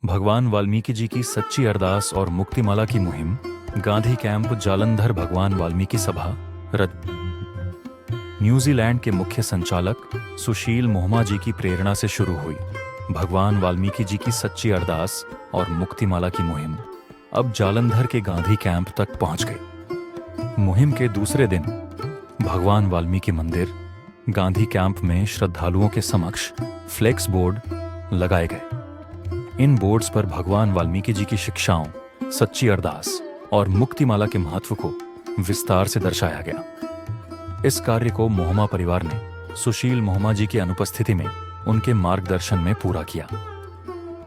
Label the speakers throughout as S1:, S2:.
S1: भगवान वाल्मीकि जी की सच्ची अरदास और मुक्तिमाला की मुहिम गांधी कैंप जालंधर भगवान वाल्मीकि सभा रद्द। न्यूजीलैंड के मुख्य संचालक सुशील मोहमा जी की प्रेरणा से शुरू हुई भगवान वाल्मीकि जी की सच्ची अरदास और मुक्तिमाला की मुहिम अब जालंधर के गांधी कैंप तक पहुंच गई। मुहिम के दूसरे दिन भगवान वाल्मीकि मंदिर गांधी कैंप में श्रद्धालुओं के समक्ष फ्लेक्स बोर्ड लगाए गए। इन बोर्ड्स पर भगवान वाल्मीकि जी की शिक्षाओं, सच्ची अरदास और मुक्तिमाला के महत्व को विस्तार से दर्शाया गया। इस कार्य को मोहमा परिवार ने सुशील मोहमा जी की अनुपस्थिति में उनके मार्गदर्शन में पूरा किया।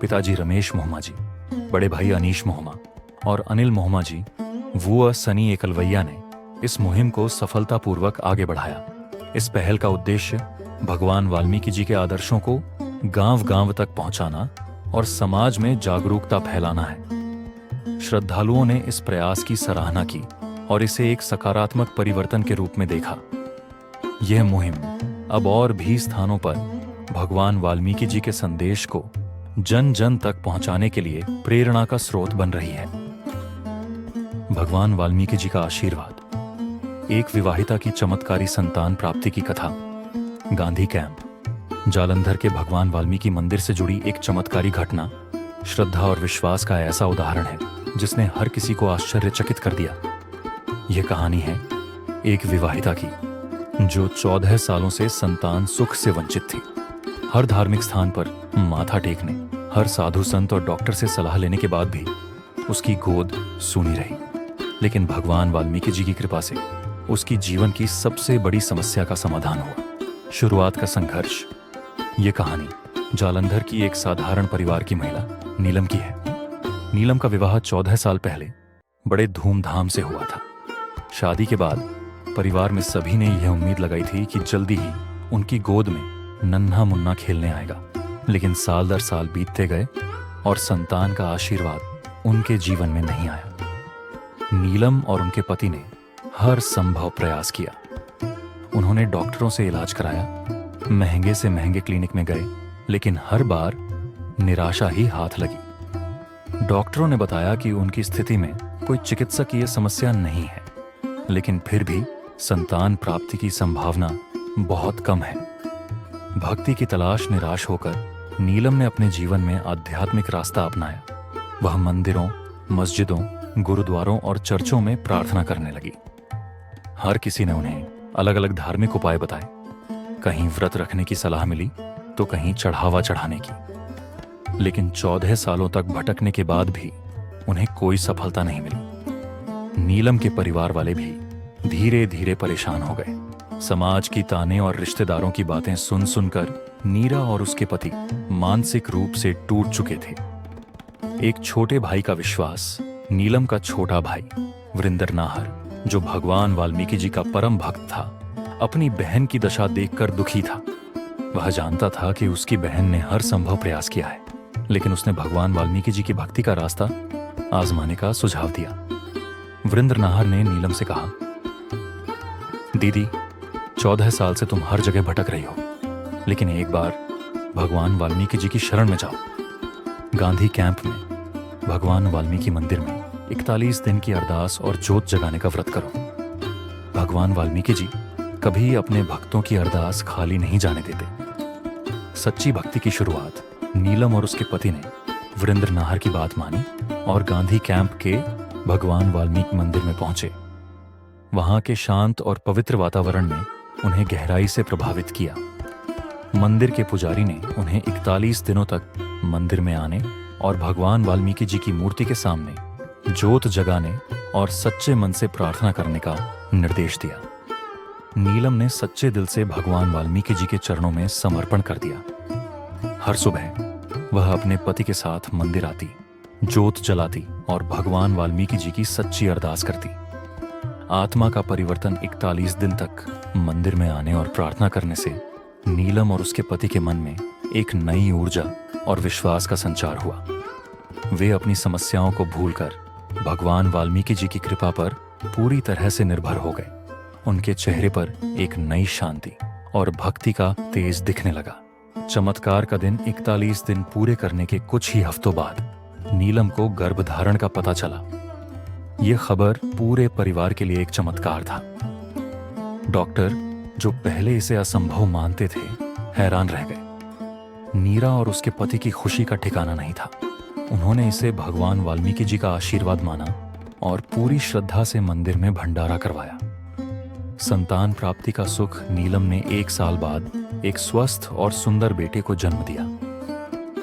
S1: पिताजी रमेश मोहमा जी, बड़े भाई अनीश मोहमा और अनिल मोहमा जी वुआ सनी एकलवैया ने इस मुहिम को सफलतापूर्वक आगे बढ़ाया। इस पहल का उद्देश्य भगवान वाल्मीकि जी के आदर्शों को गांव-गांव तक पहुंचाना और समाज में जागरूकता फैलाना है। श्रद्धालुओं ने इस प्रयास की सराहना की और इसे एक सकारात्मक परिवर्तन के रूप में देखा। यह मुहिम अब और भी स्थानों पर भगवान वाल्मीकि जी के संदेश को जन जन तक पहुंचाने के लिए प्रेरणा का स्रोत बन रही है। भगवान वाल्मीकि जी का आशीर्वाद। एक विवाहिता की चमत्कारी संतान प्राप्ति की कथा। गांधी कैंप जालंधर के भगवान वाल्मीकि मंदिर से जुड़ी एक चमत्कारी घटना श्रद्धा और विश्वास का ऐसा उदाहरण है जिसने हर किसी को आश्चर्यचकित कर दिया। यह कहानी है एक विवाहिता की जो 14 सालों से संतान सुख से वंचित थी। हर धार्मिक स्थान पर माथा टेकने, हर साधु संत और डॉक्टर से सलाह लेने के बाद भी उसकी गोद सूनी रही। लेकिन भगवान वाल्मीकि जी की कृपा से उसकी जीवन की सबसे बड़ी समस्या का समाधान हुआ। शुरुआत का संघर्ष। ये कहानी जालंधर की एक साधारण परिवार की महिला नीलम की है। नीलम का विवाह 14 साल पहले बड़े धूमधाम से हुआ था। शादी के बाद परिवार में सभी ने यह उम्मीद लगाई थी कि जल्दी ही उनकी गोद में नन्हा मुन्ना खेलने आएगा। लेकिन साल दर साल बीतते गए और संतान का आशीर्वाद उनके जीवन में नहीं आया। नीलम और उनके पति ने हर संभव प्रयास किया। उन्होंने डॉक्टरों से इलाज कराया, महंगे से महंगे क्लिनिक में गए, लेकिन हर बार निराशा ही हाथ लगी। डॉक्टरों ने बताया कि उनकी स्थिति में कोई चिकित्सकीय समस्या नहीं है, लेकिन फिर भी संतान प्राप्ति की संभावना बहुत कम है। भक्ति की तलाश निराश होकर नीलम ने अपने जीवन में आध्यात्मिक रास्ता अपनाया। वह मंदिरों, मस्जिदों, गुरुद्वारों और चर्चों में प्रार्थना करने लगी। हर किसी ने उन्हें अलग अलग धार्मिक उपाय बताए। कहीं व्रत रखने की सलाह मिली तो कहीं चढ़ावा चढ़ाने की। लेकिन 14 सालों तक भटकने के बाद भी उन्हें कोई सफलता नहीं मिली। नीलम के परिवार वाले भी धीरे धीरे परेशान हो गए। समाज की ताने और रिश्तेदारों की बातें सुन सुनकर नीरा और उसके पति मानसिक रूप से टूट चुके थे। एक छोटे भाई का विश्वास। नीलम का छोटा भाई वरिंदर नाहर, जो भगवान वाल्मीकि जी का परम भक्त था, अपनी बहन की दशा देखकर दुखी था। वह जानता था कि उसकी बहन ने हर संभव प्रयास किया है, लेकिन उसने भगवान वाल्मीकि जी की भक्ति का रास्ता आजमाने का सुझाव दिया। वरिंदर नाहर ने नीलम से कहा, दीदी, 14 साल से तुम हर जगह भटक रही हो, लेकिन एक बार भगवान वाल्मीकि जी की शरण में जाओ। गांधी कैंप में भगवान वाल्मीकि मंदिर में 41 दिन की अरदास और जोत जगाने का व्रत करो। भगवान वाल्मीकि जी कभी अपने भक्तों की अरदास खाली नहीं जाने देते। सच्ची भक्ति की शुरुआत नीलम और उसके पति ने वरिंदर नाहर की बात मानी और गांधी कैंप के भगवान वाल्मीकि मंदिर में पहुंचे। वहां के शांत और पवित्र वातावरण ने उन्हें गहराई से प्रभावित किया। मंदिर के पुजारी ने उन्हें 41 दिनों तक मंदिर में आने और भगवान वाल्मीकि जी की मूर्ति के सामने जोत जगाने और सच्चे मन से प्रार्थना करने का निर्देश दिया। नीलम ने सच्चे दिल से भगवान वाल्मीकि जी के चरणों में समर्पण कर दिया। हर सुबह वह अपने पति के साथ मंदिर आती, जोत जलाती और भगवान वाल्मीकि जी की सच्ची अरदास करती। आत्मा का परिवर्तन 41 दिन तक मंदिर में आने और प्रार्थना करने से नीलम और उसके पति के मन में एक नई ऊर्जा और विश्वास का संचार हुआ। वे अपनी समस्याओं को भूलकर भगवान वाल्मीकि जी की कृपा पर पूरी तरह से निर्भर हो गए। उनके चेहरे पर एक नई शांति और भक्ति का तेज दिखने लगा। चमत्कार का दिन 41 दिन पूरे करने के कुछ ही हफ्तों बाद नीलम को गर्भधारण का पता चला। यह खबर पूरे परिवार के लिए एक चमत्कार था। डॉक्टर, जो पहले इसे असंभव मानते थे, हैरान रह गए। नीरा और उसके पति की खुशी का ठिकाना नहीं था। उन्होंने इसे भगवान वाल्मीकि जी का आशीर्वाद माना और पूरी श्रद्धा से मंदिर में भंडारा करवाया। संतान प्राप्ति का सुख नीलम ने 1 साल बाद एक स्वस्थ और सुंदर बेटे को जन्म दिया।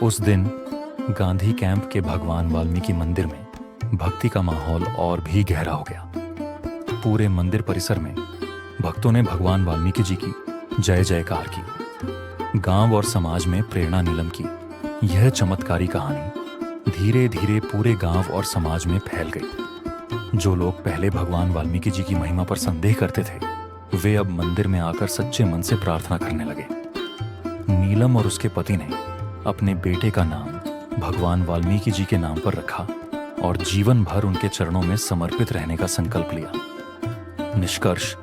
S1: उस दिन गांधी कैंप के भगवान वाल्मीकि मंदिर में भक्ति का माहौल और भी गहरा हो गया। पूरे मंदिर परिसर में भक्तों ने भगवान वाल्मीकि जी की जय जयकार की। गांव और समाज में प्रेरणा नीलम की यह चमत्कारी कहानी धीरे धीरे पूरे गांव और समाज में फैल गई। जो लोग पहले भगवान वाल्मीकि जी की महिमा पर संदेह करते थे, वे अब मंदिर में आकर सच्चे मन से प्रार्थना करने लगे। नीलम और उसके पति ने अपने बेटे का नाम भगवान वाल्मीकि जी के नाम पर रखा और जीवन भर उनके चरणों में समर्पित रहने का संकल्प लिया। निष्कर्ष,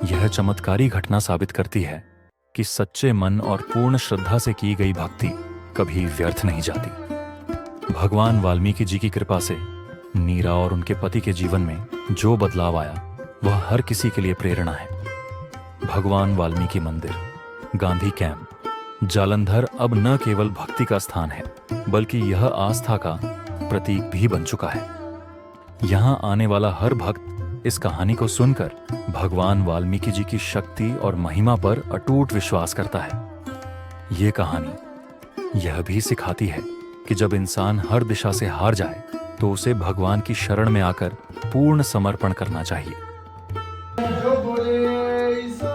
S1: यह चमत्कारी घटना साबित करती है कि सच्चे मन और पूर्ण श्रद्धा से की गई भक्ति कभी व्यर्थ नहीं जाती। भगवान वाल्मीकि जी की कृपा से नीरा और उनके पति के जीवन में जो बदलाव आया, वह हर किसी के लिए प्रेरणा है। भगवान वाल्मीकि मंदिर, गांधी कैंप, जालंधर अब न केवल भक्ति का स्थान है, बल्कि यह आस्था का प्रतीक भी बन चुका है। यहां आने वाला हर भक्त इस कहानी को सुनकर भगवान वाल्मीकि जी की शक्ति और महिमा पर अटूट विश्वास करता है। ये कहानी यह भी सिखाती है कि जब इंसान हर दिशा से हार जाए तो उसे भगवान की शरण में आकर पूर्ण समर्पण करना चाहिए।
S2: जो बोले सो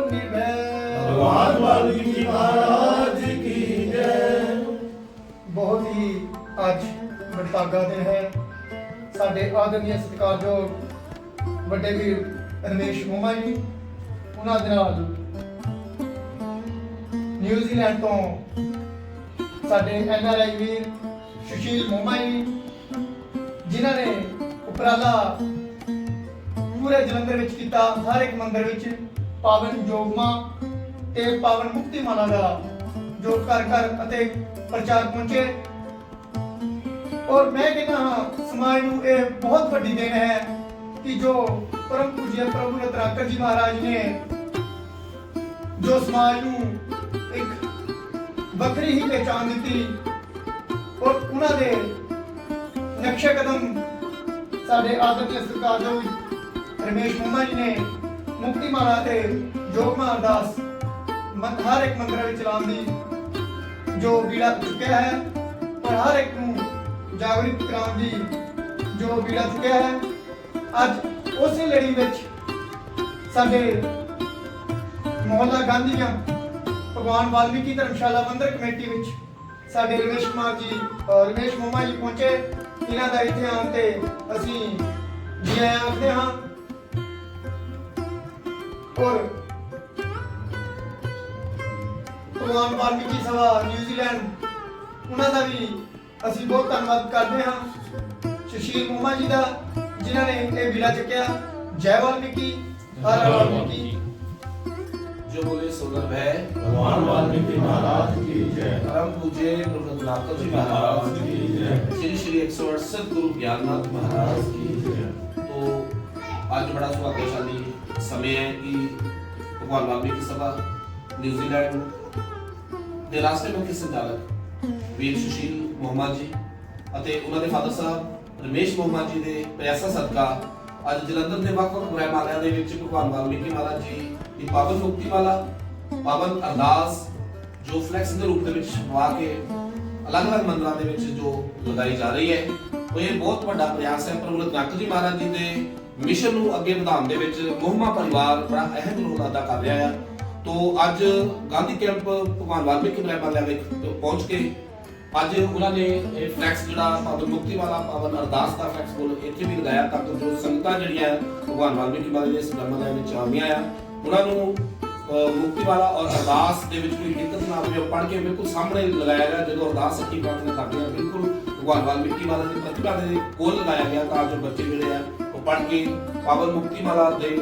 S2: निभे, भगवान वाल्मीकि महाराज की जय। बहुत ही आज वडभागा दिन है। साडे आदरणीय सत्कारयोग ਵੱਡੇ ਵੀਰ ਰਮੇਸ਼ ਮੋਮਾ ਜੀ, ਉਹਨਾਂ ਦੇ ਨਾਲ ਨਿਊਜ਼ੀਲੈਂਡ ਤੋਂ ਸਾਡੇ NRI ਵੀਰ ਸੁਸ਼ੀਲ ਮੋਮਾ ਜੀ, ਜਿਨ੍ਹਾਂ ਨੇ ਉਪਰਾਲਾ ਪੂਰੇ ਜਲੰਧਰ ਵਿੱਚ ਕੀਤਾ। ਹਰ ਇੱਕ ਮੰਦਿਰ ਵਿੱਚ ਪਾਵਨ ਜੋਗਮਾ ਤੇ ਪਾਵਨ ਮੁਕਤੀ ਮਾਲਾ ਦਾ ਜੋ ਘਰ ਘਰ ਅਤੇ ਪ੍ਰਚਾਰ ਪਹੁੰਚੇ। और मैं कहना हाँ, समाज ਨੂੰ ਇਹ ਬਹੁਤ ਵੱਡੀ ਦੇਣ ਹੈ कि जो परम पूज्य प्रभु रत्नाकर जी महाराज ने जो समाज ਨੂੰ ਇੱਕ ਵੱਖਰੀ ਹੀ ਪਹਿਚਾਨ ਦਿੱਤੀ ਔਰ ਉਹਨਾਂ ਦੇ ਨਕਸ਼ੇ ਕਦਮ ਸਾਡੇ ਆਦਰਣੀ ਸਤਿਕਾਰਯੋਗ ਰਮੇਸ਼ ਮੋਮਾ ਜੀ ਨੇ ਮੁਕਤੀ ਮਾਲਾ ਤੇ ਜੋਗਮਾ ਅਰਦਾਸ ਹਰ ਇੱਕ ਮੰਦਿਰ ਵਿੱਚ ਚਲਾਉਣ ਦੀ ਜੋ ਬੀੜਾ ਚੁੱਕਿਆ ਹੈ ਔਰ ਹਰ ਇੱਕ ਨੂੰ ਜਾਗਰਿਤ ਕਰਾਉਣ ਦੀ ਜੋ ਬੀੜਾ ਚੁੱਕਿਆ ਹੈ। ਅੱਜ ਉਸੇ ਲੜੀ ਵਿੱਚ ਸਾਡੇ ਮੁਹੱਲਾ ਗਾਂਧੀ ਕੈਂਪ ਭਗਵਾਨ ਵਾਲਮੀਕੀ ਧਰਮਸ਼ਾਲਾ ਮੰਦਿਰ ਕਮੇਟੀ ਵਿੱਚ ਸਾਡੇ ਰਮੇਸ਼ ਕੁਮਾਰ ਜੀ ਔਰ ਰਮੇਸ਼ ਮੋਮਾ ਜੀ ਪਹੁੰਚੇ। ਇਹਨਾਂ ਦਾ ਇੱਥੇ ਆਉਣ ਤੇ ਅਸੀਂ ਜੀ ਆਇਆਂ ਆਖਦੇ ਹਾਂ ਔਰ ਭਗਵਾਨ ਵਾਲਮੀਕੀ ਸਭਾ ਨਿਊਜ਼ੀਲੈਂਡ ਉਹਨਾਂ ਦਾ ਵੀ ਅਸੀਂ ਬਹੁਤ ਧੰਨਵਾਦ ਕਰਦੇ ਹਾਂ। ਸੁਸ਼ੀਲ ਮੋਮਾ ਜੀ ਦਾ, ਜਿਨ੍ਹਾਂ ਨੇ ਇਹ ਬਿਲਾ ਚੱਕਿਆ। ਜੈ ਵਾਲਮੀਕੀ, ਹਰ ਵਾਲਮੀਕੀ।
S3: जो बोले सोनर भय,
S2: भगवान वाल्मीकि महाराज की जय।
S3: परम पूज्य रत्नाकर जी महाराज की जय। श्री 168 गुरु ज्ञाननाथ महाराज की जय। तो आज बड़ा सौभाग्यशाली समय है कि भगवान वाल्मीकि सभा न्यूजीलैंड के राष्ट्रीय मुख्य संचालक वीर सुशील मोहम्मा जी ਅਤੇ ਉਹਨਾਂ ਦੇ ਫਾਦਰ ਸਾਹਿਬ ਰਮੇਸ਼ ਮੋਹਮਾ ਜੀ ਦੇ ਪ੍ਰਯਾਸਾਂ ਸਦਕਾ ਅੱਜ ਜਲੰਧਰ ਦੇ ਵੱਖ-ਵੱਖ ਗੁਰਦੁਆਰਿਆਂ ਦੇ ਵਿੱਚ ਭਗਵਾਨ ਵਾਲਮੀਕੀ ਮਹਾਰਾਜ ਜੀ ਦੀ ਪਾਵਨ ਮੁਕਤੀ ਮਾਲਾ, ਪਾਵਨ ਅਰਦਾਸ ਜੋ ਫਲੈਕਸ ਦੇ ਰੂਪ ਦੇ ਵਿੱਚ ਛਪਵਾ ਕੇ ਅਲੱਗ-ਅਲੱਗ ਮੰਦਰਾਂ ਦੇ ਵਿੱਚ ਜੋ ਲਗਾਈ ਜਾ ਰਹੀ ਹੈ, ਉਹ ਇਹ ਬਹੁਤ ਵੱਡਾ ਪ੍ਰਯਾਸ ਹੈ। ਪ੍ਰਭੂ ਰਤਨਾਕਰ ਜੀ ਮਹਾਰਾਜ ਜੀ ਦੇ ਮਿਸ਼ਨ ਨੂੰ ਅੱਗੇ ਵਧਾਉਣ ਦੇ ਵਿੱਚ ਮੋਹਮਾ ਪਰਿਵਾਰ ਬੜਾ ਅਹਿਮ ਰੋਲ ਅਦਾ ਕਰ ਰਿਹਾ ਹੈ। तो ਅੱਜ ਗਾਂਧੀ ਕੈਂਪ ਭਗਵਾਨ ਵਾਲਮੀਕੀ ਮੈਮੋਰੀਅਲ ਵਿੱਚ ਪਹੁੰਚ ਕੇ ਅੱਜ ਉਹਨਾਂ ਨੇ ਇਹ ਫਲੈਕਸ ਜਿਹੜਾ ਪਾਵਨ ਮੁਕਤੀ ਵਾਲਾ ਪਾਵਨ ਅਰਦਾਸ ਦਾ ਫਲੈਕਸ ਬੋਲ ਇੱਥੇ ਵੀ ਲਗਾਇਆ ਤਾਂ ਕਿ ਜੋ ਸੰਗਤਾਂ ਜਿਹੜੀਆਂ ਭਗਵਾਨ ਵਾਲਮੀਕੀ ਮਹਾਰਾਜ ਦੇ ਸਦਮਾ ਦੇ ਵਿੱਚ ਆਉਂਦੀਆਂ ਆ ਉਹਨਾਂ ਨੂੰ ਮੁਕਤੀ ਵਾਲਾ ਔਰ ਅਰਦਾਸ ਦੇ ਵਿੱਚ ਕੋਈ ਦਿੱਕਤ ਨਾ ਆਵੇ। ਪੜ੍ਹ ਕੇ ਬਿਲਕੁਲ ਸਾਹਮਣੇ ਲਗਾਇਆ ਗਿਆ ਜਦੋਂ ਅਰਦਾਸ ਸੱਚੀ ਪ੍ਰਾਰਥਨਾ ਕਰਦੇ ਆ ਬਿਲਕੁਲ ਭਗਵਾਨ ਵਾਲਮੀਕੀ ਮਹਾਰਾਜ ਦੀ ਪ੍ਰਤਿਭਾ ਦੇ ਕੋਲ ਲਗਾਇਆ ਗਿਆ ਤਾਂ ਜੋ ਬੱਚੇ ਜਿਹੜੇ ਆ ਉਹ ਪੜ੍ਹ ਕੇ ਪਾਵਨ ਮੁਕਤੀ ਮਾਲਾ ਦੇ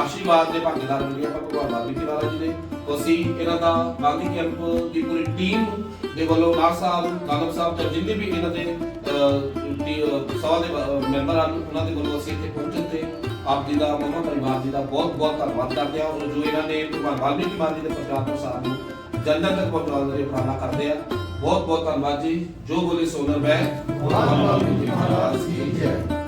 S3: ਆਸ਼ੀਰਵਾਦ ਦੇ ਭਾਗੀਦਾਰ ਬਣ ਗਏ ਆਪਾਂ ਭਗਵਾਨ ਵਾਲਮੀਕੀ ਮਹਾਰਾਜ ਜੀ ਦੇ। ਅਸੀਂ ਇਹਨਾਂ ਦਾ ਗਾਂਧੀ ਕੈਂਪ ਦੀ ਪੂਰੀ ਟੀਮ ਦੇ ਵੱਲੋਂ ਨਾਰ ਸਾਹਿਬ ਨਾਨਕ ਸਾਹਿਬ ਤੇ ਜਿੰਨੇ ਵੀ ਇਹਨਾਂ ਦੇ ਸਭਾ ਦੇ ਮੈਂਬਰ ਹਨ ਉਹਨਾਂ ਦੇ ਵੱਲੋਂ ਅਸੀਂ ਇੱਥੇ ਪਹੁੰਚਣ ਤੇ ਆਪ ਜੀ ਦਾ ਮਮਾ ਪਰਿਵਾਰ ਜੀ ਦਾ ਬਹੁਤ ਬਹੁਤ ਧੰਨਵਾਦ ਕਰਦੇ ਹਾਂ ਔਰ ਜੋ ਇਹਨਾਂ ਨੇ ਭਗਵਾਨ ਵਾਲਮੀਕੀ ਮਹਾਰਾਜ ਜੀ ਦੇ ਪ੍ਰਚਾਰ ਪ੍ਰਸਾਰ ਨੂੰ ਜਨ ਜਨ ਤੱਕ ਪਹੁੰਚਾਉਣ ਦੇ ਉਪਰਾਲਾ ਕਰਦੇ ਆ। ਬਹੁਤ ਬਹੁਤ ਧੰਨਵਾਦ ਜੀ। ਜੋ ਬੋਲੇ ਸੋ ਨਰ ਬੈ।
S2: ਵਾਲਮੀਕੀ ਮਹਾਰਾਜ ਕੀ ਜੈ।